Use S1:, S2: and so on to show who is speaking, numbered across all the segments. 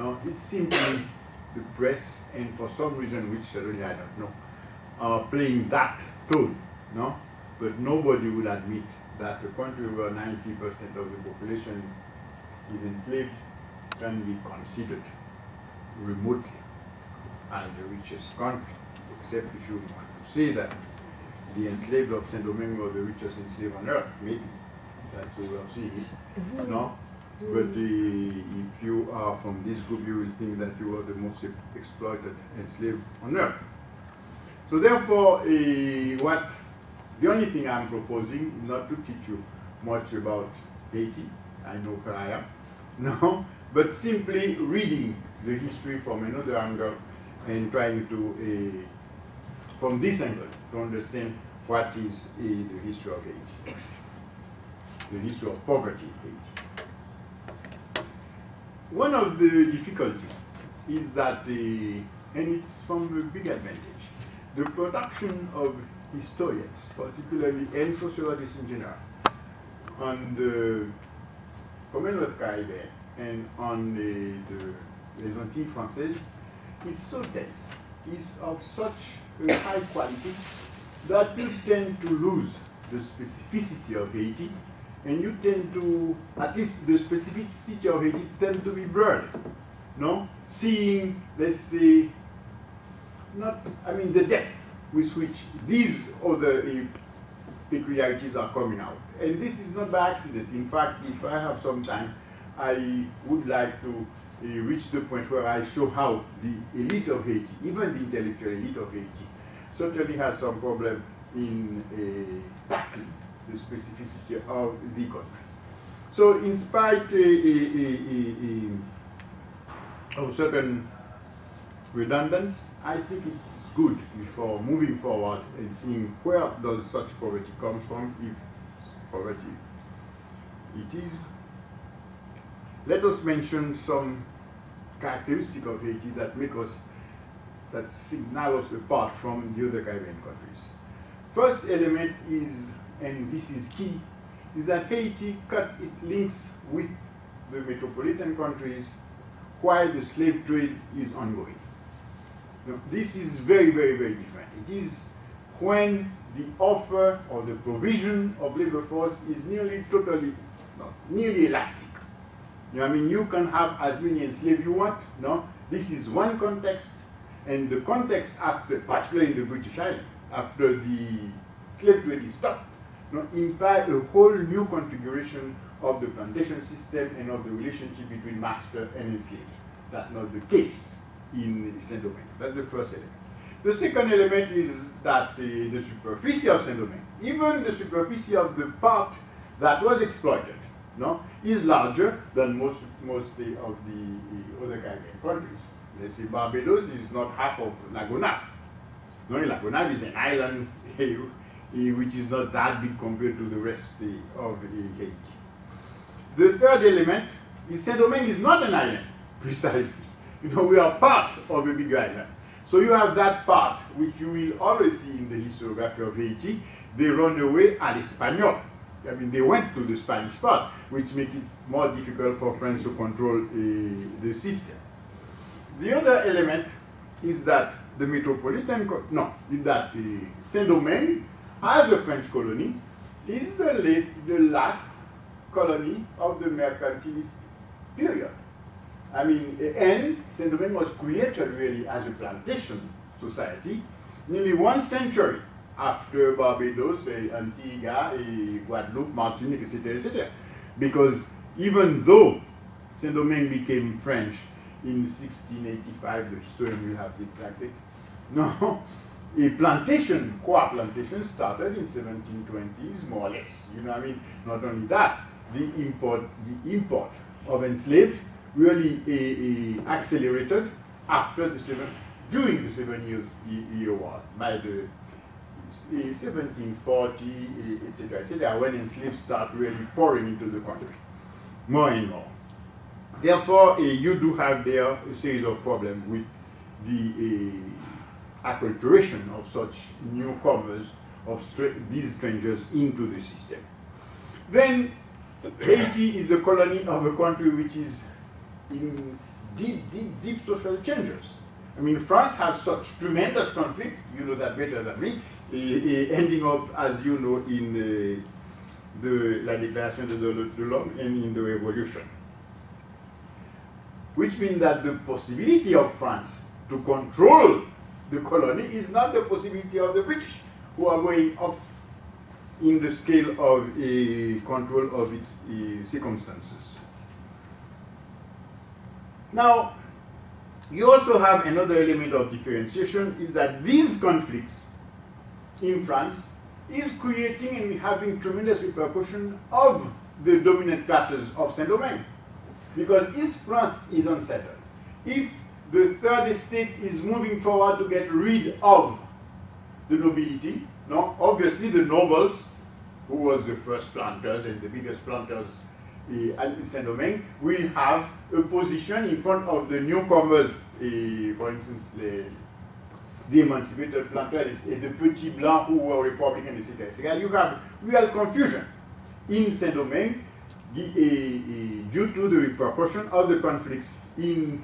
S1: No, it's simply the press, and for some reason which certainly I don't know, are playing that tone. No, but nobody would admit that a country where 90% of the population is enslaved can be considered remotely as the richest country, except if you want to say that the enslaved of Saint Domingo are the richest enslaved on earth, maybe. That's the way of seeing it. No? But if you are from this group, you will think that you are the most exploited enslaved on earth. So therefore, the only thing I'm proposing is not to teach you much about Haiti. I know where I am. No? But simply reading the history from another angle and trying to, from this angle, to understand what is the history of Haiti, the history of poverty in Haiti. One of the difficulties is that, and it's from a big advantage, the production of historians, particularly and sociologists in general, on the Commonwealth Caribbean and on les Antilles Françaises, it's so dense, it's of such a high quality that you tend to lose the specificity of Haiti, and you tend to, at least the specificity of Haiti tend to be blurred, no? Seeing, let's say, the depth with which these other peculiarities are coming out. And this is not by accident. In fact, if I have some time, I would like to reach the point where I show how the elite of Haiti, even the intellectual elite of Haiti, certainly has some problem in tackling the specificity of the country. So in spite of certain redundance, I think it's good before moving forward and seeing where does such poverty comes from, if poverty it is. Let us mention some characteristics of Haiti that make us, that signal us apart from the other Caribbean countries. First element is, and this is key, is that Haiti cut its links with the metropolitan countries while the slave trade is ongoing. Now, this is very, very, very different. It is when the offer or the provision of labor force is nearly elastic. You can have as many enslaved you want. No, this is one context, and the context after, particularly in the British Islands, after the slave trade is stopped, imply a whole new configuration of the plantation system and of the relationship between master and enslaved. That's not the case in Saint Domingue. That's the first element. The second element is that the superficie of Saint Domingue, even the superficie of the part that was exploited, is larger than most of the other Caribbean countries. Let's say Barbados is not half of La Gonâve. La Gonâve is an island which is not that big compared to the rest of Haiti. The third element is Saint Domingue is not an island, precisely. We are part of a big island. So you have that part, which you will always see in the historiography of Haiti. They run away à l'Espagnol. They went to the Spanish part, which makes it more difficult for France to control the system. The other element is that the metropolitan, Saint-Domingue, as a French colony, is the last colony of the mercantilist period. And Saint-Domingue was created really as a plantation society nearly 1 century after Barbados, Antigua, Guadeloupe, Martinique, etc., etc. Because even though Saint-Domingue became French in 1685, the historian will have the exact date, a plantation, core plantation, started in 1720s, more or less. Not only that, the import of enslaved really accelerated during the 7 Year War, by the 1740, etc., etc., when enslaved start really pouring into the country, more and more. Therefore, you do have there a series of problems with the acculturation of such newcomers, of these strangers into the system. Then, Haiti is the colony of a country which is in deep social changes. I mean, France has such tremendous conflict, you know that better than me, ending up, as you know, in la Déclaration de l'Homme and in the Revolution. Which means that the possibility of France to control the colony is not the possibility of the British, who are going up in the scale of control of its circumstances. Now, you also have another element of differentiation, is that these conflicts in France is creating and having tremendous repercussion of the dominant classes of Saint-Domingue. Because if France is unsettled, if the third estate is moving forward to get rid of the nobility, no, obviously the nobles, who was the first planters and the biggest planters at Saint-Domingue, will have a position in front of the newcomers, for instance, the emancipated planters and the petits blancs who were Republican, etc., etc. You have real confusion in Saint-Domingue due to the repercussion of the conflicts in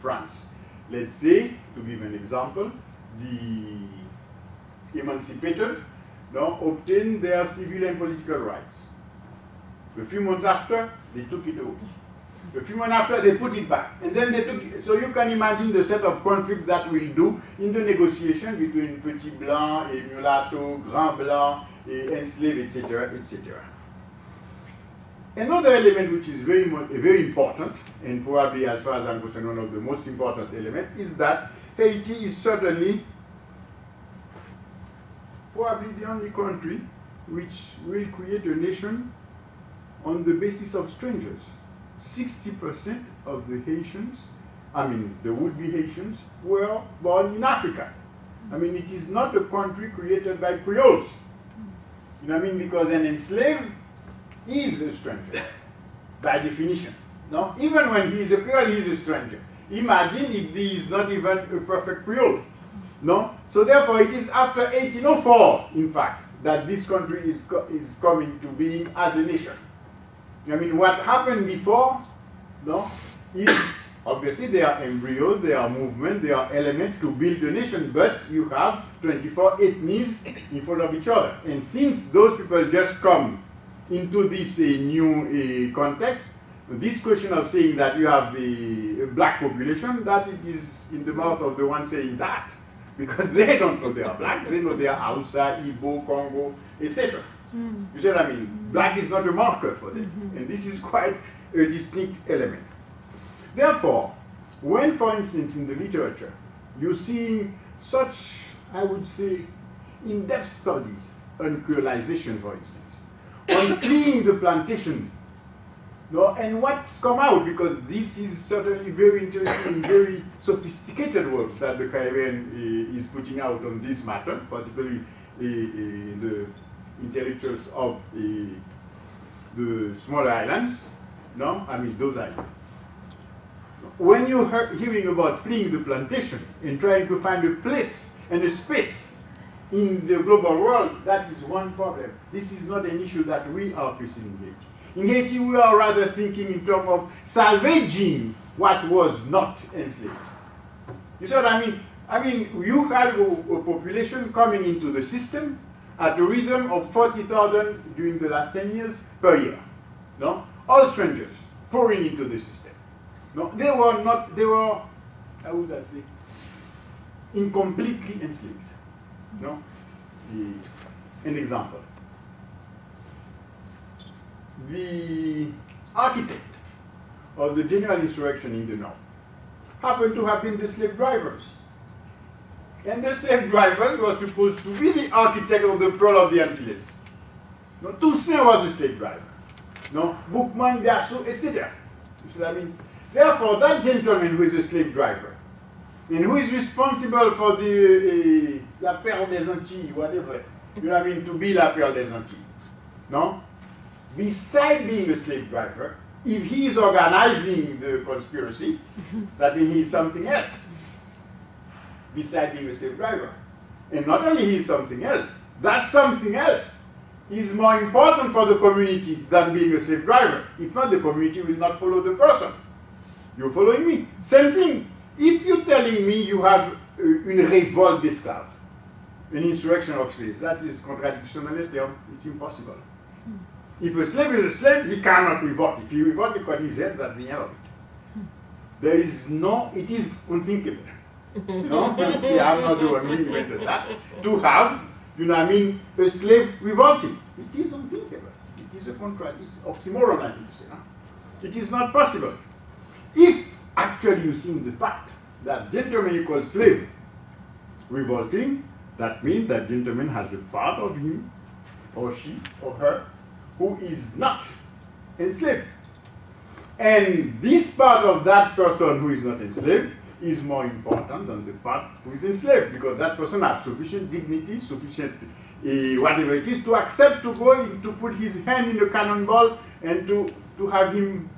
S1: France. Let's say, to give an example, the emancipated now obtained their civil and political rights. A few months after, they took it away. A few months after, they put it back. And then they took it. So you can imagine the set of conflicts that will do in the negotiation between Petit Blanc, Mulatto, Grand Blanc, enslaved, etc., etc. Another element which is very important, and probably as far as I'm concerned, one of the most important elements, is that Haiti is certainly probably the only country which will create a nation on the basis of strangers. 60% of the Haitians, I mean the would-be Haitians, were born in Africa. I mean, it is not a country created by Creoles. You know what I mean? Because an enslaved is a stranger, by definition. No? Even when he is a Creole, he is a stranger. Imagine if he is not even a perfect Creole. No? So therefore, it is after 1804, in fact, that this country is coming to being as a nation. I mean, what happened before, no, is obviously there are embryos, there are movements, there are elements to build a nation, but you have 24 ethnies in front of each other. And since those people just come into this new context, this question of saying that you have a black population, that it is in the mouth of the one saying that, because they don't know they are black, they know they are Hausa, Igbo, Congo, etc. You see what I mean? Black is not a marker for them, and this is quite a distinct element. Therefore, when, for instance, in the literature, you see such, I would say, in-depth studies on creolization, for instance, on fleeing the plantation, no, and what's come out, because this is certainly very interesting, very sophisticated work that the Caribbean is putting out on this matter, particularly the intellectuals of the smaller islands, no? I mean those islands. When you're hearing about fleeing the plantation and trying to find a place and a space in the global world, that is one problem. This is not an issue that we are facing in Haiti. In Haiti, we are rather thinking in terms of salvaging what was not enslaved. You see what I mean? I mean, you have a population coming into the system at a rhythm of 40,000 during the last 10 years per year. No? All strangers pouring into the system. No? They were, how would I say, incompletely enslaved. No? An example. The architect of the general insurrection in the north happened to have been the slave drivers. And the slave drivers were supposed to be the architect of the Pearl of the Antilles. No, Toussaint was a slave driver. No, Boukman, Biassou, etc. You see what I mean? Therefore, that gentleman who is a slave driver, and who is responsible for the la Perle des Antilles, whatever, you know what I mean, to be la Perle des Antilles. No? Beside being a slave driver, if he is organizing the conspiracy, that means he is something else. Beside being a slave driver. And not only he is something else, that something else is more important for the community than being a slave driver. If not, the community will not follow the person. You're following me? Same thing. If you're telling me you have une révolte d'esclaves, an insurrection of slaves, that is contradictionalist term, it's impossible. If a slave is a slave, he cannot revolt. If he revolt because he's dead, that's the end of it. There is no, it is unthinkable. No? Yeah, I'm not the one who invented that. To have, you know what I mean, a slave revolting. It is unthinkable. It is a it's oxymoron, I need to say. No? It is not possible. If actually you see the fact that gentleman equals slave revolting, that means that gentleman has a part of him, or she, or her, who is not enslaved. And this part of that person who is not enslaved is more important than the part who is enslaved, because that person has sufficient dignity, sufficient whatever it is, to accept to go in, to put his hand in the cannonball and to have him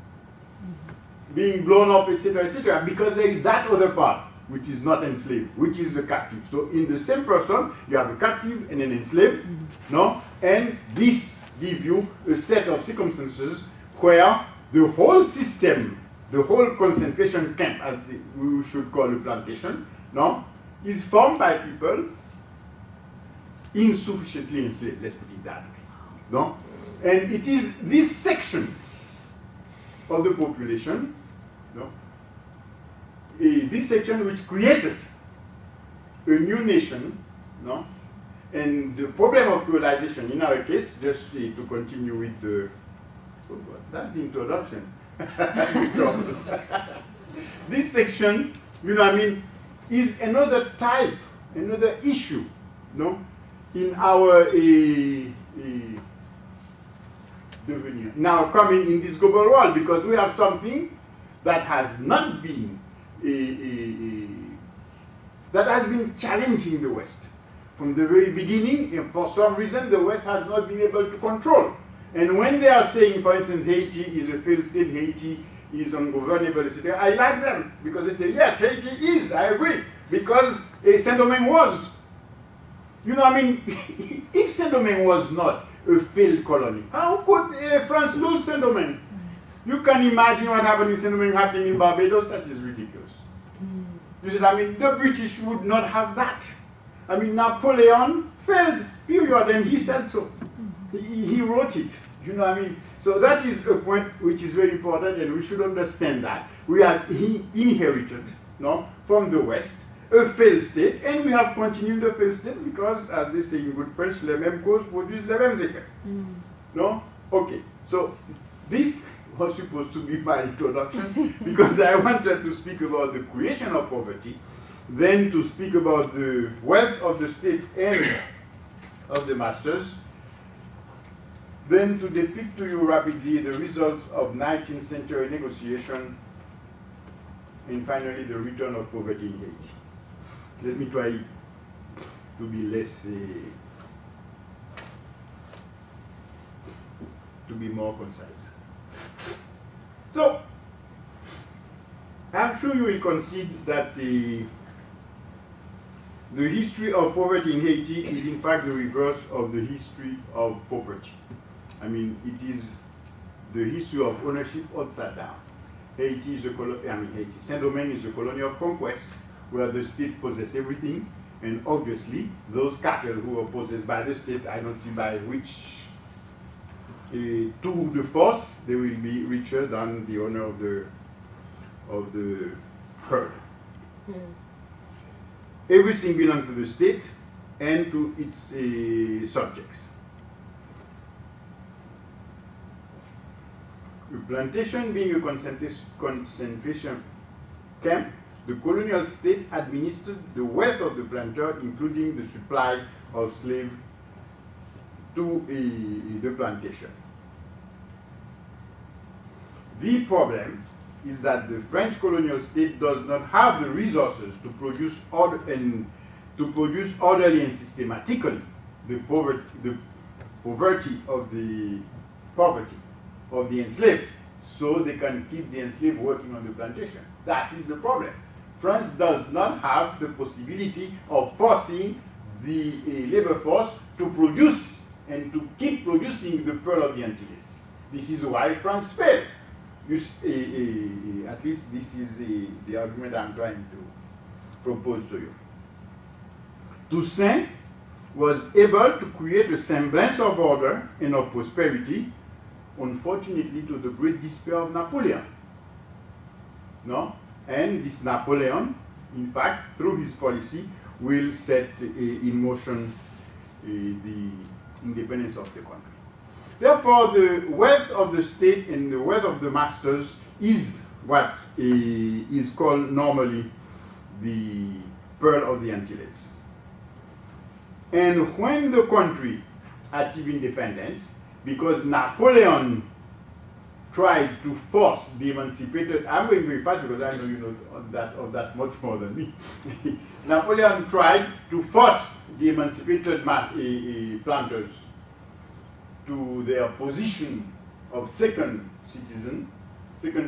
S1: being blown up, etc., because there is that other part which is not enslaved, which is a captive. So in the same person, you have a captive and an enslaved, no? And this gives you a set of circumstances where the whole system, the whole concentration camp, as we should call a plantation, no, is formed by people insufficiently enslaved, let's put it that way. No? And it is this section of the population, no, this section which created a new nation, no? And the problem of globalization, in our case, just to continue with the, oh God, that's the introduction. This section, you know what I mean, is another type, another issue, no, in our devenir. Now coming in this global world, because we have something that has not been, that has been challenging the West. From the very beginning, and for some reason, the West has not been able to control. And when they are saying, for instance, Haiti is a failed state, Haiti is ungovernable, etc., I like them, because they say, yes, Haiti is, I agree, because Saint-Domingue was. You know, I mean, if Saint-Domingue was not a failed colony, how could France lose Saint-Domingue? You can imagine what happened in Saint-Domingue happening in Barbados. That is ridiculous. You see, I mean, the British would not have that. I mean, Napoleon failed, period, and he said so. He wrote it, you know what I mean? So that is a point which is very important, and we should understand that. We have inherited, no, from the West, a failed state, and we have continued the failed state because, as they say in good French, les mêmes causes produisent les mêmes effets. No? Okay, so this was supposed to be my introduction because I wanted to speak about the creation of poverty, then to speak about the wealth of the state and of the masters, then to depict to you rapidly the results of 19th century negotiation, and finally the return of poverty in Haiti. Let me try to be less, to be more concise. So, I'm sure you will concede that the history of poverty in Haiti is in fact the reverse of the history of poverty. I mean, it is the history of ownership upside down. Haiti is Saint-Domingue is a colony of conquest where the state possesses everything, and obviously those cattle who are possessed by the state, I don't see by which to the force they will be richer than the owner of the herd. Everything belongs to the state and to its subjects. A plantation being a concentration camp, the colonial state administered the wealth of the planter, including the supply of slaves to the plantation. The problem is that the French colonial state does not have the resources to produce orderly and systematically the poverty of the enslaved, so they can keep the enslaved working on the plantation. That is the problem. France does not have the possibility of forcing the labor force to produce and to keep producing the pearl of the Antilles. This is why France failed. at least this is the argument I'm trying to propose to you. Toussaint was able to create a semblance of order and of prosperity, unfortunately to the great despair of Napoleon. No? And this Napoleon, in fact, through his policy, will set in motion the independence of the country. Therefore, the wealth of the state and the wealth of the masters is what is called normally the pearl of the Antilles. And when the country achieved independence, because Napoleon tried to force the emancipated, I'm going very fast because I know you know of that much more than me. Napoleon tried to force the emancipated planters to their position of second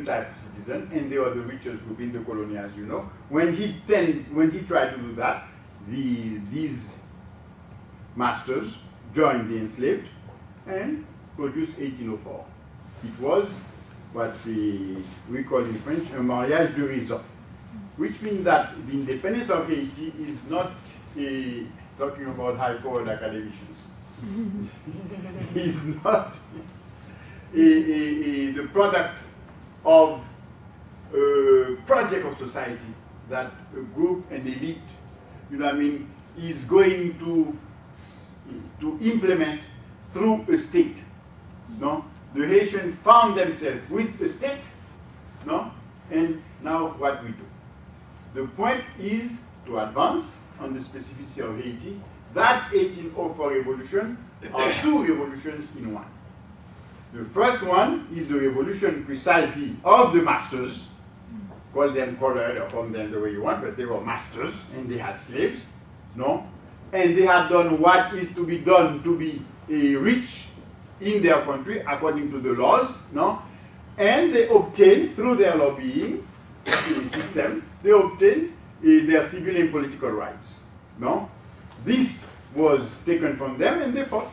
S1: type citizen, and they were the richest group in the colony, as you know. When he tried to do that, these masters joined the enslaved and produced 1804. It was what we call in French a mariage de raison, which means that the independence of Haiti is not talking about high-powered academicians. Is not the product of a project of society that a group, an elite, is going to implement through a state. No? The Haitians found themselves with a state, no? And now what we do. The point is to advance on the specificity of Haiti. That 1804 revolution are two revolutions in one. The first one is the revolution precisely of the masters, call them colored or call them the way you want, but they were masters and they had slaves, no? And they had done what is to be done to be rich in their country according to the laws, no? And they obtained, through their lobbying system, they obtained their civil and political rights, no? This was taken from them and they fought.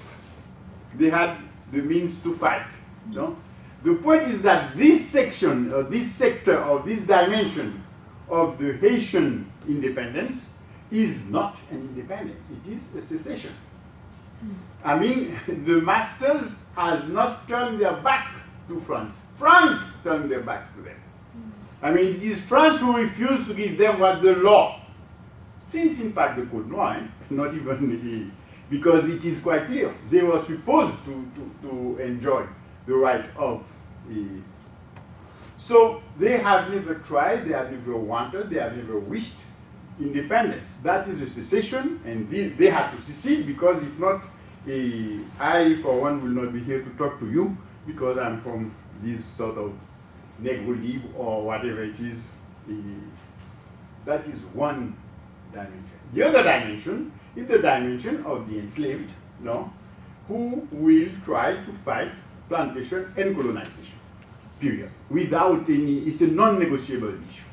S1: They had the means to fight, no? The point is that this section, or this sector, or this dimension of the Haitian independence is not an independence, it is a secession. I mean, the masters has not turned their back to France. France turned their back to them. I mean, it is France who refused to give them what the law, since in fact they could not, not even because it is quite clear, they were supposed to enjoy the right of so they have never tried, they have never wanted, they have never wished independence. That is a secession, and they had to secede, because if not, I, for one, will not be here to talk to you, because I'm from this sort of Negro Libre or whatever it is. That is one dimension. The other dimension is the dimension of the enslaved, no, who will try to fight plantation and colonization, period. Without any, it's a non-negotiable issue.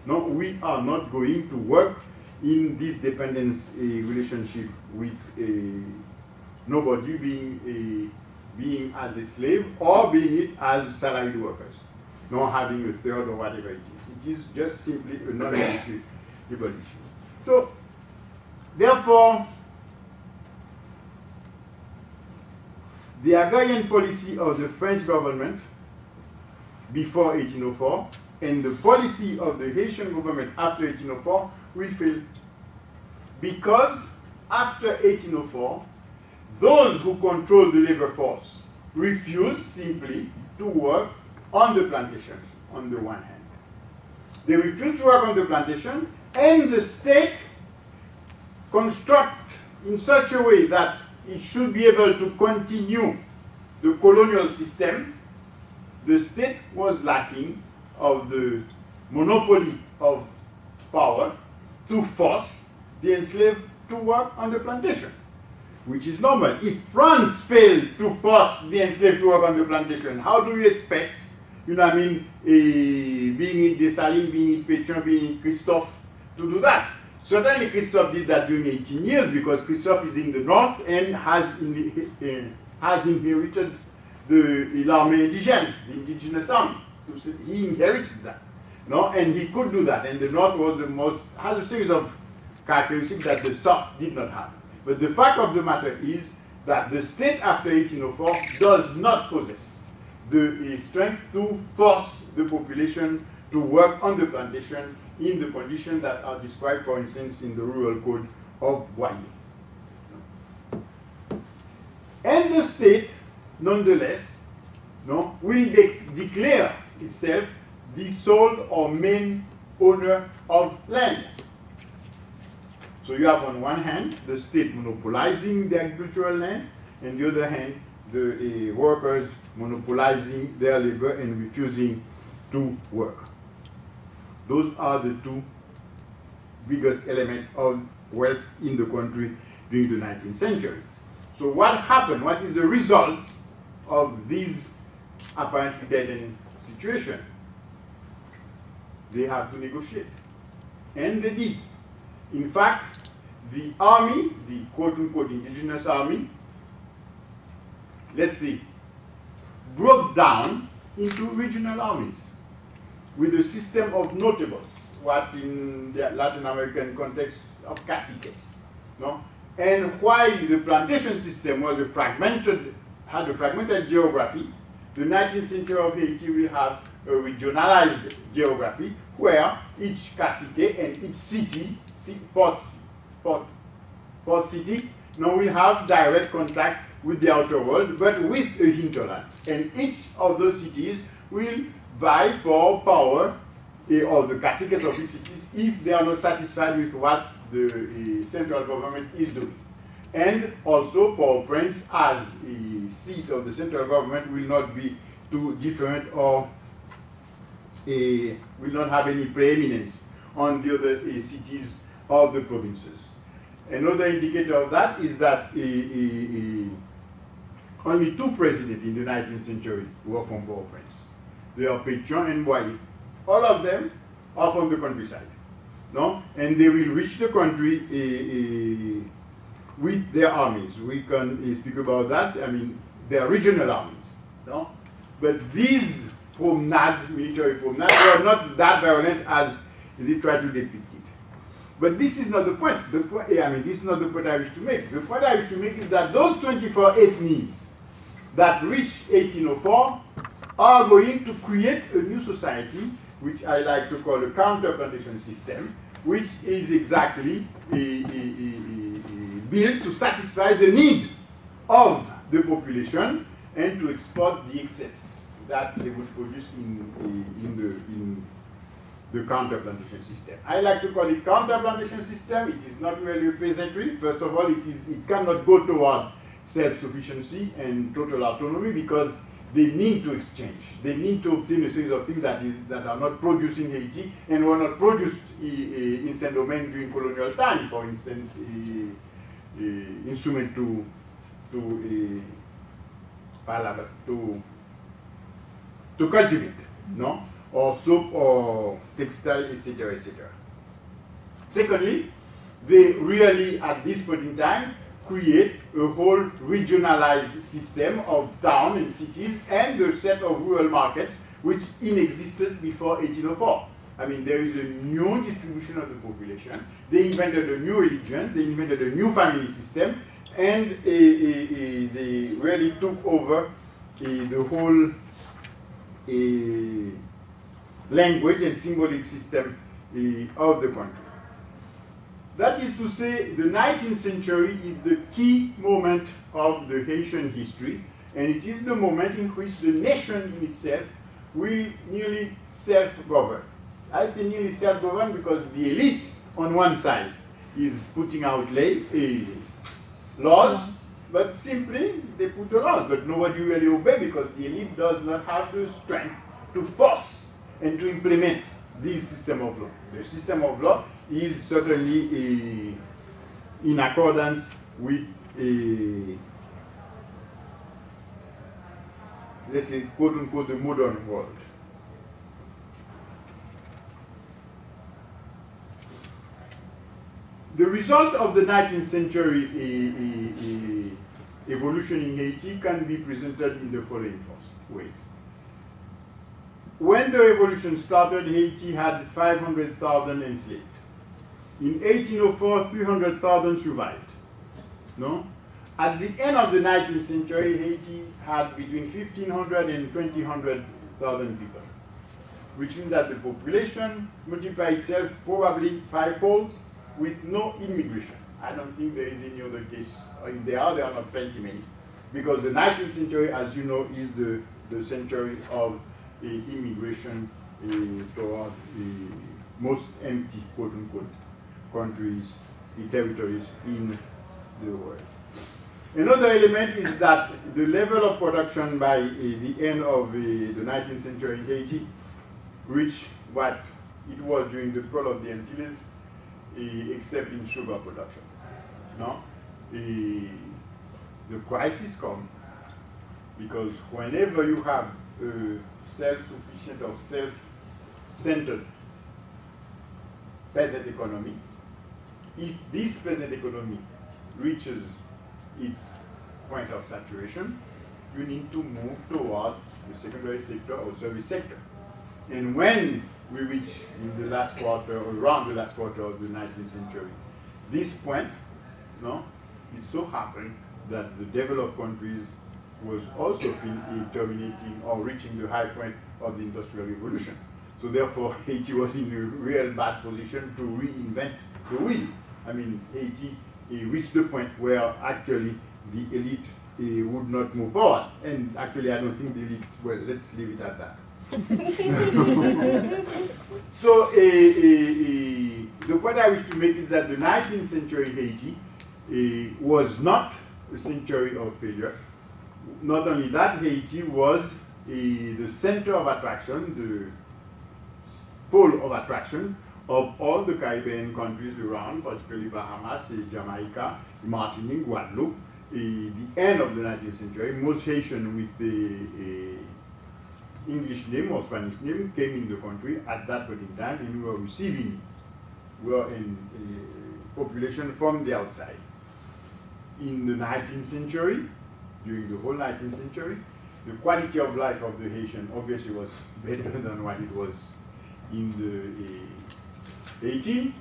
S1: No, we are not going to work in this dependence relationship with nobody being as a slave or being it as salaried workers, not having a third or whatever it is. It is just simply a non-negotiable issue. So, therefore, the agrarian policy of the French government before 1804 and the policy of the Haitian government after 1804 will fail. Because after 1804, those who control the labor force refuse simply to work on the plantations, on the one hand. They refuse to work on the plantation, and the state construct in such a way that it should be able to continue the colonial system. The state was lacking of the monopoly of power to force the enslaved to work on the plantation, which is normal. If France failed to force the enslaved to work on the plantation, how do you expect, being it Dessalines, being it Pétion, being it Christophe, to do that? Certainly Christophe did that during 18 years because Christophe is in the north and has inherited the l'armée indigène, the indigenous army. He inherited that, no, and he could do that. And the North has a series of characteristics that the South did not have. But the fact of the matter is that the state after 1804 does not possess the strength to force the population to work on the plantation in the conditions that are described, for instance, in the rural code of Boyer. And the state, nonetheless, will declare itself the sole or main owner of land. So you have on one hand the state monopolizing the agricultural land, and the other hand the workers monopolizing their labor and refusing to work. Those are the two biggest elements of wealth in the country during the 19th century. So what happened? What is the result of this apparently dead-end situation? They have to negotiate. And they did. In fact, the army, the quote-unquote indigenous army, let's see, broke down into regional armies with a system of notables, what in the Latin American context of caciques. No? And while the plantation system was had a fragmented geography, the 19th century of Haiti will have a regionalized geography where each cacique and each city, port city, now will have direct contact with the outer world, but with a hinterland. And each of those cities will vie for power, or the caciques of these cities, if they are not satisfied with what the central government is doing. And also, Port-au-Prince, as a seat of the central government, will not be too different or will not have any preeminence on the other cities of the provinces. Another indicator of that is that only two presidents in the 19th century were from Port-au-Prince. They are Pétion and Boyer. All of them are from the countryside. No? And they will reach the country with their armies. We can speak about that. I mean, they are regional armies. No? But these military promenades, were not that violent as they try to depict it. But this is not the point. This is not the point I wish to make. The point I wish to make is that those 24 ethnies that reached 1804 are going to create a new society, which I like to call a counter-plantation system, which is exactly built to satisfy the need of the population and to export the excess that they would produce in the counter-plantation system. I like to call it counter-plantation system. It is not really a peasantry. First of all, it cannot go toward self-sufficiency and total autonomy because they need to exchange. They need to obtain a series of things that are not produced in Haiti and were not produced in Saint-Domingue during colonial time. For instance, instrument to cultivate, no? Or soap or textile, etc., etc. Secondly, they really, at this point in time, create a whole regionalized system of towns and cities and a set of rural markets which existed before 1804. I mean, there is a new distribution of the population. They invented a new religion, they invented a new family system, and they really took over the whole language and symbolic system of the country. That is to say, the 19th century is the key moment of the Haitian history, and it is the moment in which the nation in itself will nearly self-govern. I say nearly self-govern because the elite on one side is putting out laws, but simply they put the laws, but nobody really obey because the elite does not have the strength to force and to implement this system of law. The system of law is certainly in accordance with let's say, quote-unquote, the modern world. The result of the 19th century evolution in Haiti can be presented in the following ways. when the revolution started, Haiti had 500,000 enslaved. In 1804, 300,000 survived. No? At the end of the 19th century, Haiti had between 1,500 and 200,000 people, which means that the population multiplied itself probably fivefold with no immigration. I don't think there is any other case. If there are not plenty many. Because the 19th century, as you know, is the century of immigration toward the most empty, quote-unquote, countries, territories in the world. Another element is that the level of production by the end of the 19th century in Haiti reached what it was during the Pearl of the Antilles, except in sugar production. No? The crisis comes because whenever you have a self-sufficient or self-centered peasant economy, if this peasant economy reaches its point of saturation, you need to move toward the secondary sector or service sector. And when we reach in the last quarter, or around the last quarter of the 19th century, this point, no, it so happened that the developed countries was also terminating or reaching the high point of the Industrial Revolution. So therefore, Haiti was in a real bad position to reinvent the wheel. I mean, Haiti reached the point where actually the elite would not move forward. And actually, I don't think the elite, well, let's leave it at that. So the point I wish to make is that the 19th century Haiti was not a century of failure. Not only that, Haiti was the center of attraction, the pole of attraction of all the Caribbean countries around, particularly Bahamas, Jamaica, Martinique, Guadeloupe. The end of the 19th century, most Haitians with the English name or Spanish name came in the country at that point in time, and we were in population from the outside. In the 19th century, during the whole 19th century, the quality of life of the Haitian obviously was better than what it was in the 18th.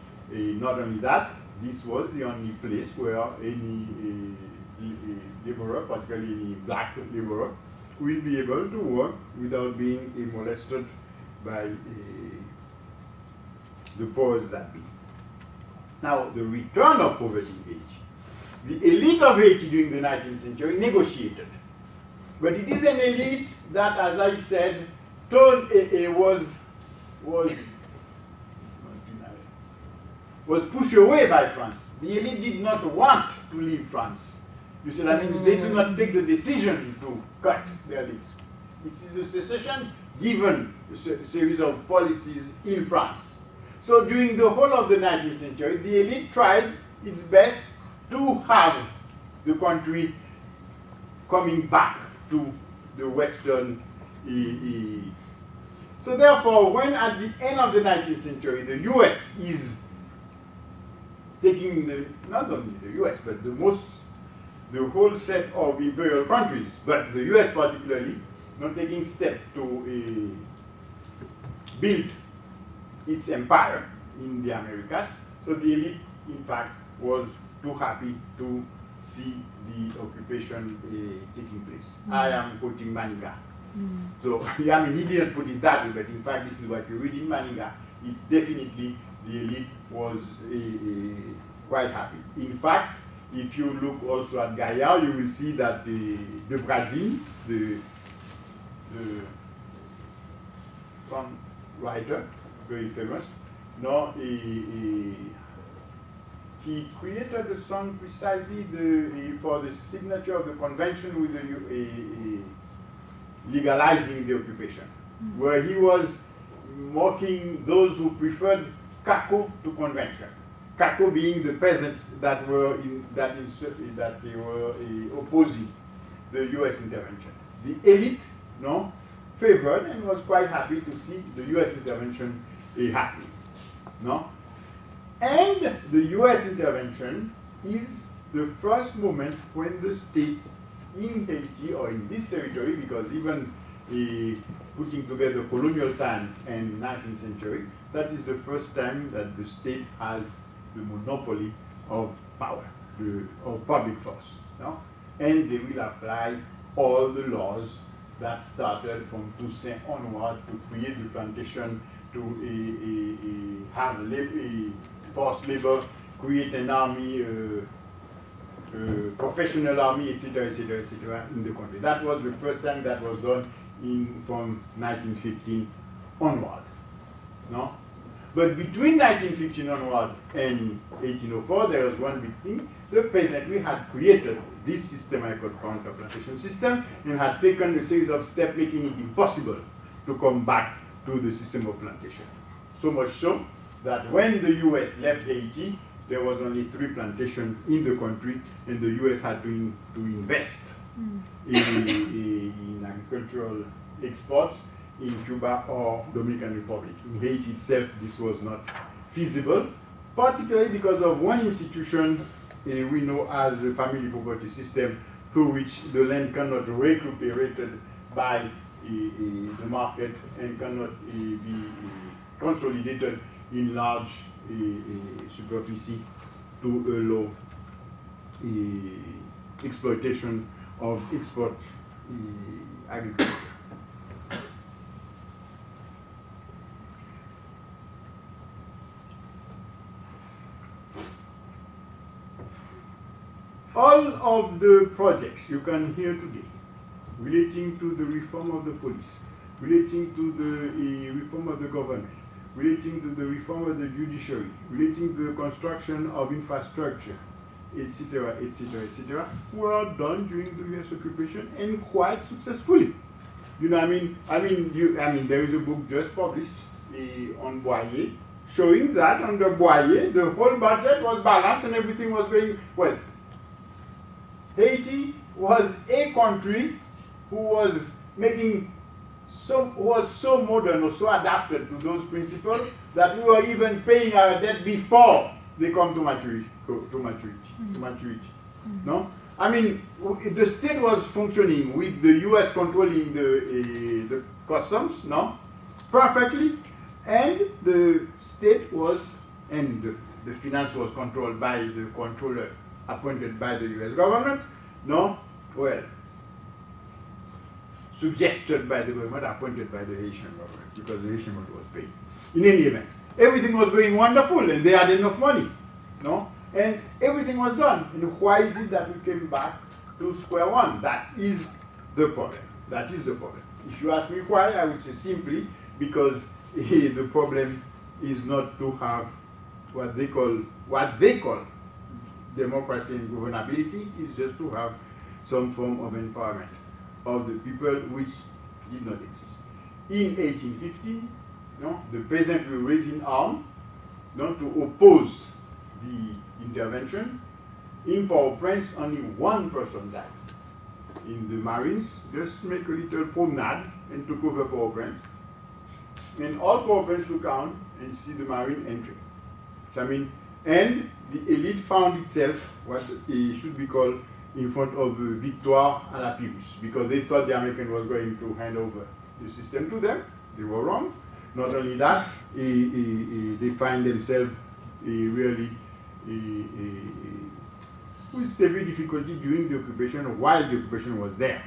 S1: Not only that, this was the only place where any laborer, particularly any black laborer, will be able to work without being molested by the powers that be. Now, the return of poverty in Haiti. The elite of Haiti during the 19th century negotiated. But it is an elite that, as I said, was pushed away by France. The elite did not want to leave France. You see, I mean, they do not take the decision to cut their elites. It is a secession given a series of policies in France. So during the whole of the 19th century, the elite tried its best to have the country coming back to the Western. So therefore, when at the end of the 19th century, the US is taking not only the US, but the whole set of imperial countries, but the US particularly, not taking steps to build its empire in the Americas. So the elite, in fact, was too happy to see the occupation taking place. I am quoting Maniga. So, I mean, he didn't put it that way, but in fact, this is what you read in Maniga. It's definitely the elite was quite happy. In fact, if you look also at Gaillard, you will see that the Bradin, the songwriter, very famous, no, he created a song precisely for the signature of the convention with the legalizing the occupation, where he was mocking those who preferred Kako to convention. Kako being the peasants that were opposing the U.S. intervention. The elite, no, favored and was quite happy to see the U.S. intervention happening, no. And the U.S. intervention is the first moment when the state in Haiti or in this territory, because even putting together colonial time and 19th century, that is the first time that the state has the monopoly of power, of public force. No? And they will apply all the laws that started from Toussaint onward to create the plantation, to have forced labor, create an army, professional army, etc., etc., etc., in the country. That was the first time that was done from 1915 onward. No? But between 1915 onward and 1804, there was one big thing. The peasantry had created this system I call counter plantation system and had taken a series of steps making it impossible to come back to the system of plantation. So much so that when the US left Haiti, there was only 3 plantations in the country, and the US had to invest in agricultural exports in Cuba or Dominican Republic. In Haiti itself, this was not feasible, particularly because of one institution we know as the family property system, through which the land cannot be recuperated by the market and cannot be consolidated in large superficie to allow exploitation of export agriculture. All of the projects you can hear today relating to the reform of the police, relating to the reform of the government, relating to the reform of the judiciary, relating to the construction of infrastructure, etc., etc., etc., were done during the U.S. occupation and quite successfully. You know, I mean, there is a book just published on Boyer showing that under Boyer the whole budget was balanced and everything was going well. Haiti was a country who was so modern or so adapted to those principles that we were even paying our debt before they come to maturity. No, I mean the state was functioning with the U.S. controlling the customs, no, perfectly, and the state was and the finance was controlled by the controller appointed by the U.S. government, no, well, suggested by the government, appointed by the Haitian government, because the Haitian government was paid. In any event, everything was going wonderful, and they had enough money, no, and everything was done. And why is it that we came back to square one? That is the problem. That is the problem. If you ask me why, I would say simply because the problem is not to have what they call democracy and governability, is just to have some form of empowerment of the people which did not exist. In 1815, no, the peasantry were raising arms, no, to oppose the intervention. In Port-au-Prince, only one person died. In the Marines, just make a little promenade and took over Port-au-Prince. And all Port-au-Prince look out and see the Marine entering. So, I mean, and the elite found itself what it should be called in front of Victoire à la Pyrrhus, because they thought the American was going to hand over the system to them. They were wrong. Not only that, they find themselves really with severe difficulty during the occupation, while the occupation was there.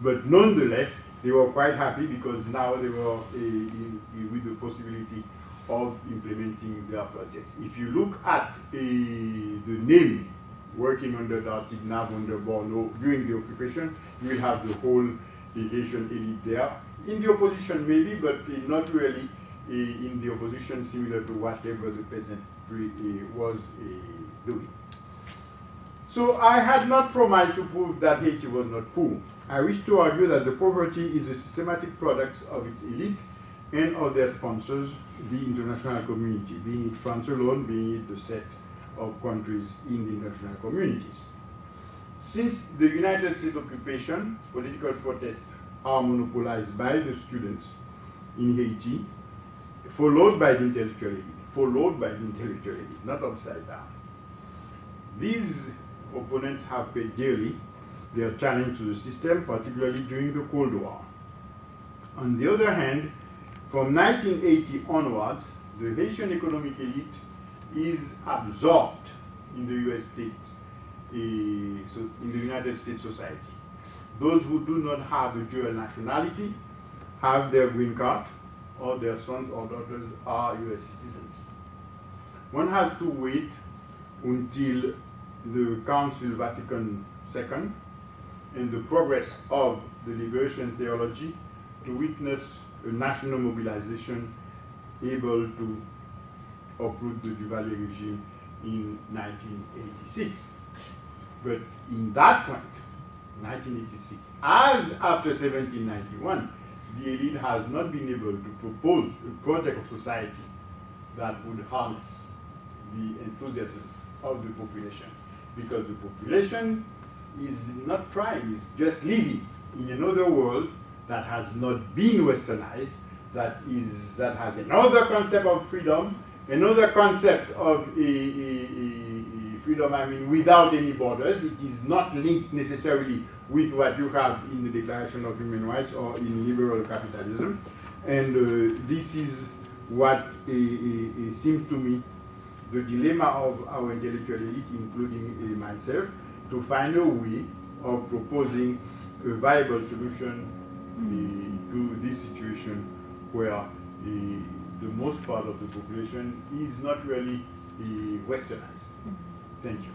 S1: But nonetheless, they were quite happy because now they were with the possibility of implementing their projects. If you look at the name working under Dartignac, under Borno during the occupation, you will have the whole Haitian elite there. In the opposition maybe, but not really in the opposition similar to whatever the peasantry was doing. So I had not promised to prove that Haiti was not poor. I wish to argue that the poverty is a systematic product of its elite and of their sponsors, the international community, being it France alone, being it the set of countries in the international communities. Since the United States occupation, political protests are monopolized by the students in Haiti, followed by the intellectual elite, not upside down. These opponents have paid dearly their challenge to the system, particularly during the Cold War. On the other hand, from 1980 onwards, the Haitian economic elite is absorbed in the US state, so in the United States society. Those who do not have a dual nationality have their green card, or their sons or daughters are US citizens. One has to wait until the Council Vatican II and the progress of the liberation theology to witness a national mobilization able to uproot the Duvalier regime in 1986. But in that point, 1986, as after 1791, the elite has not been able to propose a project of society that would harness the enthusiasm of the population, because the population is not trying, is just living in another world that has not been westernized, that has another concept of freedom, another concept of freedom, I mean, without any borders. It is not linked necessarily with what you have in the Declaration of Human Rights or in liberal capitalism. And this is what seems to me the dilemma of our intellectual elite, including myself, to find a way of proposing a viable solution to this situation where the most part of the population is not really westernized. Thank you.